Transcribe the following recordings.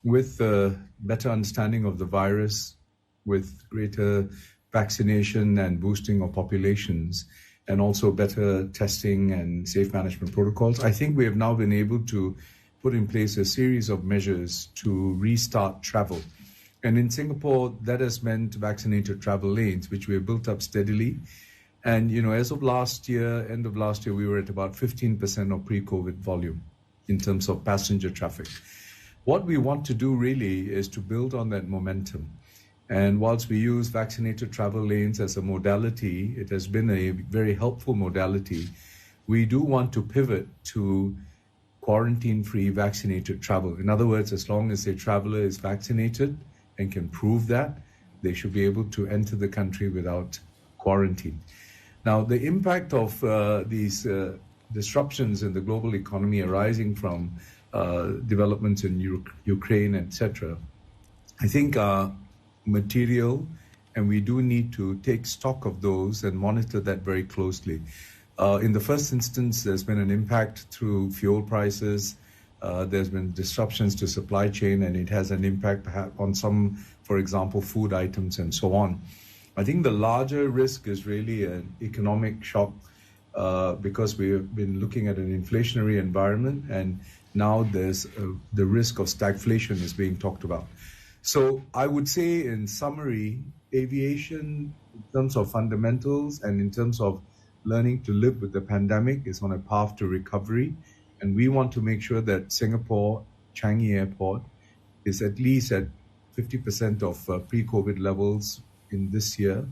with better understanding of the virus, with greater vaccination and boosting of populations, and also better testing and safe management protocols, I think we have now been able to put in place a series of measures to restart travel. And in Singapore, that has meant vaccinated travel lanes, which we have built up steadily. And, as of last year, end of last year, we were at about 15% of pre-COVID volume in terms of passenger traffic. What we want to do really is to build on that momentum. And whilst we use vaccinated travel lanes as a modality, it has been a very helpful modality. We do want to pivot to quarantine-free vaccinated travel. In other words, as long as a traveler is vaccinated and can prove that, they should be able to enter the country without quarantine. Now, the impact of these disruptions in the global economy arising from developments in Ukraine, etc., I think are material, and we do need to take stock of those and monitor that very closely. In the first instance, there's been an impact through fuel prices. There's been disruptions to supply chain, and it has an impact on some, for example, food items and so on. I think the larger risk is really an economic shock because we have been looking at an inflationary environment, and now there's the risk of stagflation is being talked about. So I would say, in summary, aviation, in terms of fundamentals and in terms of learning to live with the pandemic, is on a path to recovery. And we want to make sure that Singapore Changi Airport is at least at 50% of pre-COVID levels in this year,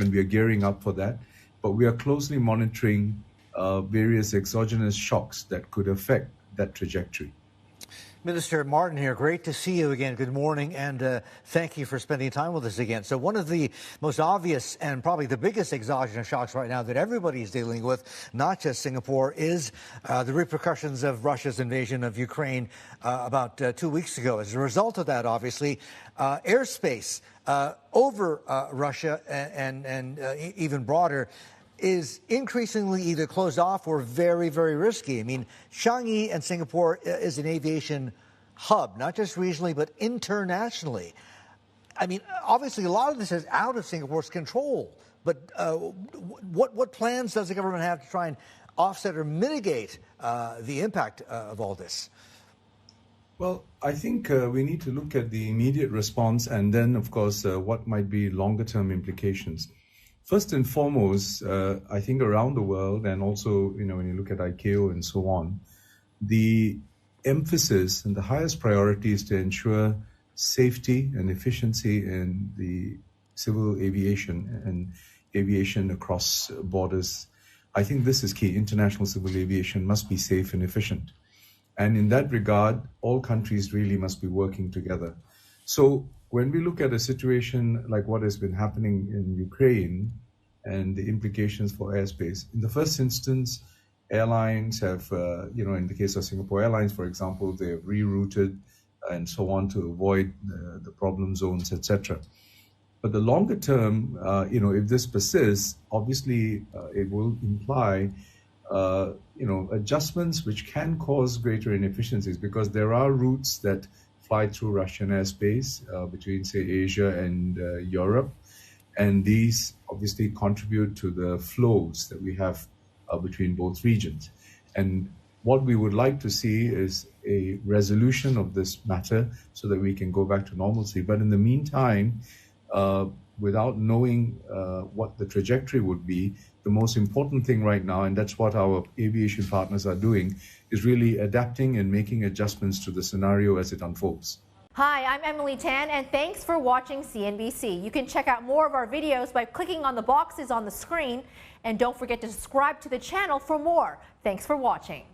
and we are gearing up for that. But we are closely monitoring various exogenous shocks that could affect that trajectory. Minister Martin here, great to see you again. Good morning, and thank you for spending time with us again. So one of the most obvious and probably the biggest exogenous shocks right now that everybody is dealing with, not just Singapore, is the repercussions of Russia's invasion of Ukraine about 2 weeks ago. As a result of that, obviously, airspace over Russia and even broader is increasingly either closed off or very, very risky. I mean, Changi and Singapore is an aviation hub, not just regionally, but internationally. I mean, obviously, a lot of this is out of Singapore's control. But what plans does the government have to try and offset or mitigate the impact of all this? Well, I think we need to look at the immediate response and then, of course, what might be longer-term implications. First and foremost, I think around the world, and also, when you look at ICAO and so on, the emphasis and the highest priority is to ensure safety and efficiency in the civil aviation and aviation across borders. I think this is key. International civil aviation must be safe and efficient. And in that regard, all countries really must be working together. So when we look at a situation like what has been happening in Ukraine and the implications for airspace, in the first instance, airlines have, in the case of Singapore Airlines, for example, they have rerouted and so on to avoid the problem zones, etc. But the longer term, if this persists, obviously it will imply, adjustments which can cause greater inefficiencies, because there are routes that fly through Russian airspace between, say, Asia and Europe. And these obviously contribute to the flows that we have between both regions. And what we would like to see is a resolution of this matter so that we can go back to normalcy. But in the meantime, without knowing what the trajectory would be, the most important thing right now, and that's what our aviation partners are doing, is really adapting and making adjustments to the scenario as it unfolds. Hi, I'm Emily Tan, and thanks for watching CNBC. You can check out more of our videos by clicking on the boxes on the screen, and don't forget to subscribe to the channel for more. Thanks for watching.